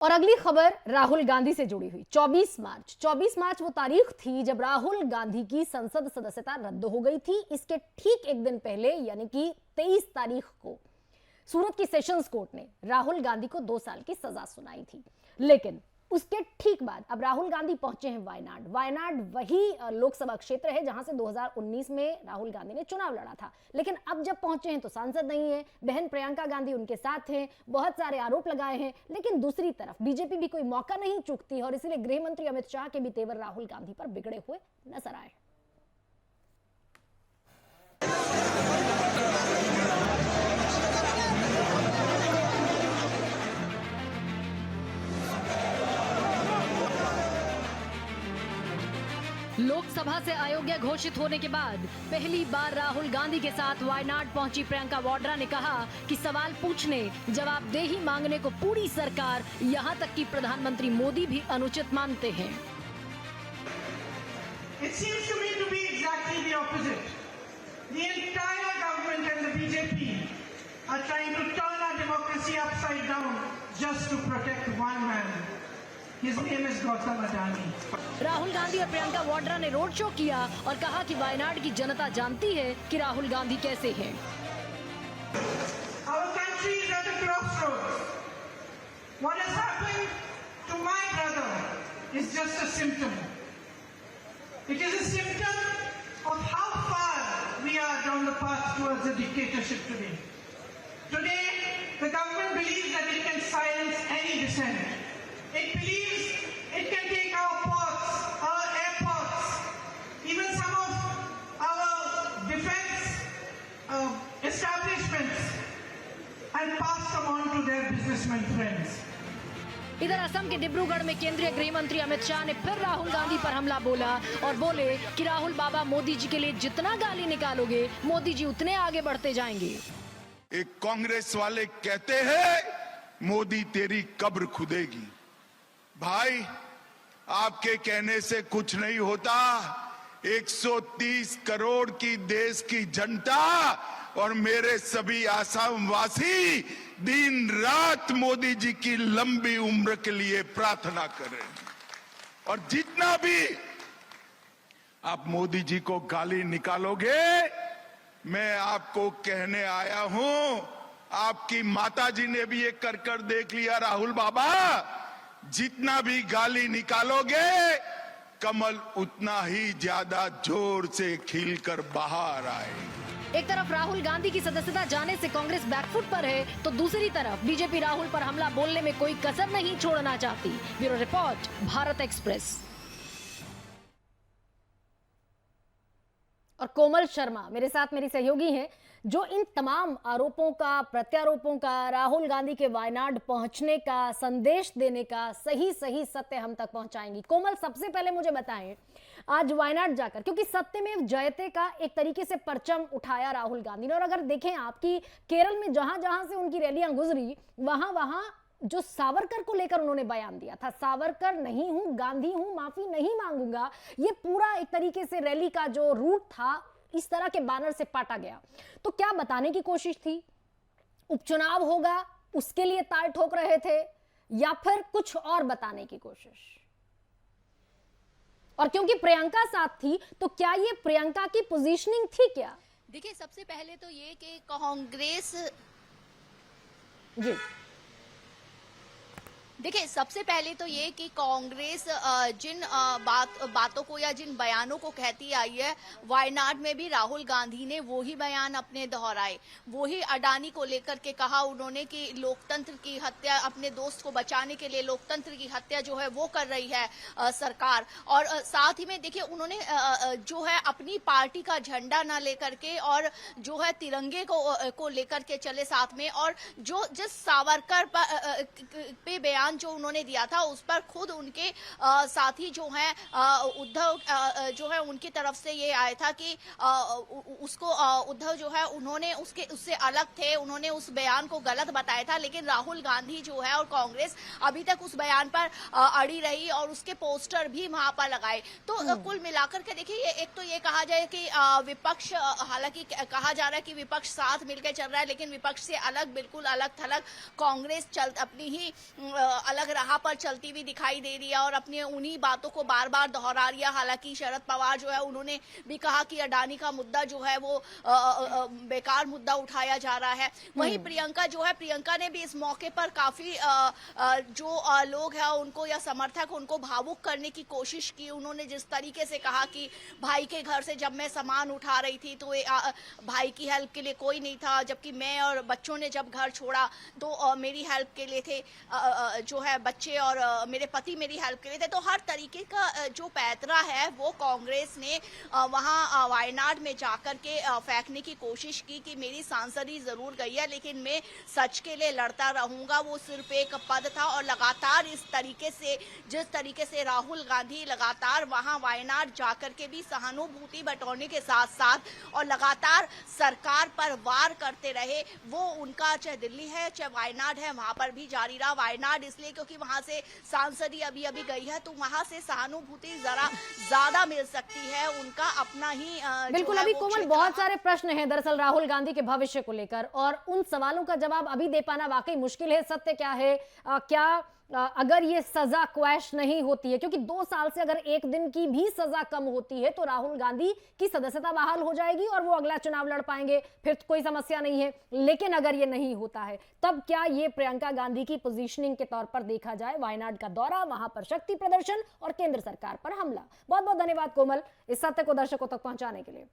और अगली खबर राहुल गांधी से जुड़ी हुई। 24 मार्च वो तारीख थी जब राहुल गांधी की संसद सदस्यता रद्द हो गई थी। इसके ठीक एक दिन पहले यानी कि 23 तारीख को सूरत की सेशंस कोर्ट ने राहुल गांधी को 2 साल की सजा सुनाई थी। लेकिन उसके ठीक बाद अब राहुल गांधी पहुंचे हैं वायनाड। वायनाड वही लोकसभा क्षेत्र है जहां से 2019 में राहुल गांधी ने चुनाव लड़ा था। लेकिन अब जब पहुंचे हैं तो सांसद नहीं है, बहन प्रियंका गांधी उनके साथ हैं, बहुत सारे आरोप लगाए हैं। लेकिन दूसरी तरफ बीजेपी भी कोई मौका नहीं चूकती और इसलिए गृह मंत्री अमित शाह के भी तेवर राहुल गांधी पर बिगड़े हुए नजर आए। लोकसभा से अयोग्य घोषित होने के बाद पहली बार राहुल गांधी के साथ वायनाड पहुंची प्रियंका वाड्रा ने कहा कि सवाल पूछने, जवाबदेही मांगने को पूरी सरकार, यहां तक कि प्रधानमंत्री मोदी भी अनुचित मानते हैं। It seems to me to be exactly the opposite. The entire government and the BJP are trying to turn our democracy upside down just to protect one man. His name is Gautam Adani. Rahul Gandhi और प्रियंका वाड्रा ने road show किया और कहा कि वायनाड की जनता जानती है कि राहुल गांधी कैसे हैं। Our country is at a crossroads. What has happened to my brother is just a symptom. It is a symptom of how far we are down the path towards a dictatorship today. Today, the government believes that it can silence any dissent. It believes it can take our ports, our airports, even some of our defense establishments and pass them on to their businessmen friends. इधर असम के डिब्रूगढ़ में केंद्रीय गृह मंत्री अमित शाह ने फिर राहुल गांधी पर हमला बोला और बोले कि राहुल बाबा, मोदी जी के लिए जितना गाली निकालोगे मोदी जी उतने आगे बढ़ते जाएंगे। एक कांग्रेस वाले कहते हैं मोदी तेरी कब्र खुदेगी। भाई, आपके कहने से कुछ नहीं होता। 130 करोड़ की देश की जनता और मेरे सभी आसामवासी दिन रात मोदी जी की लंबी उम्र के लिए प्रार्थना करें। और जितना भी आप मोदी जी को गाली निकालोगे, मैं आपको कहने आया हूं, आपकी माताजी ने भी ये कर कर देख लिया। राहुल बाबा, जितना भी गाली निकालोगे कमल उतना ही ज्यादा जोर से खिलकर बाहर आए। एक तरफ राहुल गांधी की सदस्यता जाने से कांग्रेस बैकफुट पर है तो दूसरी तरफ बीजेपी राहुल पर हमला बोलने में कोई कसर नहीं छोड़ना चाहती। Bureau report, Bharat express. और कोमल शर्मा मेरे साथ मेरी सहयोगी हैं जो इन तमाम आरोपों का, प्रत्यारोपों का, राहुल गांधी के वायनाड पहुंचने का, संदेश देने का सही सत्य हम तक पहुंचाएंगी। कोमल, सबसे पहले मुझे बताएं, आज वायनाड जाकर, क्योंकि सत्यमेव जयते का एक तरीके से परचम उठाया राहुल गांधी ने, और अगर देखें आपकी केरल में जहां जहां से उनकी रैलियां गुजरी वहां वहां जो सावरकर को लेकर उन्होंने बयान दिया था, सावरकर नहीं हूं, गांधी हूं, माफी नहीं मांगूंगा, ये पूरा एक तरीके से रैली का जो रूट था इस तरह के बैनर से पाटा गया। तो क्या बताने की कोशिश थी? उपचुनाव होगा उसके लिए ताल ठोक रहे थे या फिर कुछ और बताने की कोशिश? और क्योंकि प्रियंका साथ थी तो क्या ये प्रियंका की पोजीशनिंग थी क्या? देखिए, सबसे पहले तो ये कि कांग्रेस जी देखिए, सबसे पहले तो ये कि कांग्रेस जिन बातों को या जिन बयानों को कहती आई है, वायनाड में भी राहुल गांधी ने वही बयान अपने दोहराए। वही अडानी को लेकर के कहा उन्होंने कि लोकतंत्र की हत्या, अपने दोस्त को बचाने के लिए लोकतंत्र की हत्या जो है वो कर रही है सरकार। और साथ ही में देखिए, उन्होंने जो है अपनी पार्टी का झंडा ना लेकर के और जो है तिरंगे को लेकर के चले साथ में, और जो जिस सावरकर पे बयान जो उन्होंने दिया था उस पर खुद उनके साथी जो हैं उद्धव जो है उनकी तरफ से ये आया था कि उसको उद्धव जो है उन्होंने उससे अलग थे, उन्होंने उस बयान को गलत बताया था। लेकिन राहुल गांधी जो है और कांग्रेस अभी तक उस बयान पर अड़ी रही और उसके पोस्टर भी वहां पर लगाए। तो कुल मिलाकर के देखिए, एक तो ये कहा जाए कि विपक्ष, हालांकि कहा जा रहा है कि विपक्ष साथ मिलकर चल रहा है, लेकिन विपक्ष से अलग, बिल्कुल अलग थलग कांग्रेस अपनी ही अलग राह पर चलती हुई दिखाई दे रही है और अपनी उन्हीं बातों को बार बार दोहरा रही है। हालांकि शरद पवार जो है उन्होंने भी कहा कि अडानी का मुद्दा जो है वो बेकार मुद्दा उठाया जा रहा है। वहीं प्रियंका जो है, प्रियंका ने भी इस मौके पर काफी जो लोग हैं उनको या समर्थक उनको भावुक करने की कोशिश की। उन्होंने जिस तरीके से कहा कि भाई के घर से जब मैं सामान उठा रही थी तो भाई की हेल्प के लिए कोई नहीं था, जबकि मैं और बच्चों ने जब घर छोड़ा तो मेरी हेल्प के लिए थे जो है बच्चे और मेरे पति मेरी हेल्प के लिए थे। तो हर तरीके का जो पैतरा है वो कांग्रेस ने वहां वायनाड में जाकर के फेंकने की कोशिश की कि मेरी सांसदी जरूर गई है लेकिन मैं सच के लिए लड़ता रहूंगा। वो सिर्फ एक पद था और लगातार इस तरीके से, जिस तरीके से राहुल गांधी लगातार वहां वायनाड जाकर के भी सहानुभूति बटोरने के साथ साथ और लगातार सरकार पर वार करते रहे, वो उनका चाहे दिल्ली है चाहे वायनाड है वहां पर भी जारी रहा। वायनाड इसलिए क्योंकि वहां से सांसदी अभी अभी गई है तो वहां से सहानुभूति जरा ज्यादा मिल सकती है। उनका अपना ही बिल्कुल। अभी कोमल बहुत सारे प्रश्न हैं दरअसल राहुल गांधी के भविष्य को लेकर और उन सवालों का जवाब अभी दे पाना वाकई मुश्किल है। सत्य क्या है, क्या अगर ये सजा क्वैश नहीं होती है, क्योंकि 2 साल से अगर एक दिन की भी सजा कम होती है तो राहुल गांधी की सदस्यता बहाल हो जाएगी और वो अगला चुनाव लड़ पाएंगे, फिर कोई समस्या नहीं है। लेकिन अगर ये नहीं होता है तब क्या ये प्रियंका गांधी की पोजीशनिंग के तौर पर देखा जाए? वायनाड का दौरा, वहां पर शक्ति प्रदर्शन और केंद्र सरकार पर हमला। बहुत बहुत धन्यवाद कोमल इस सत्य को दर्शकों तक पहुंचाने के लिए।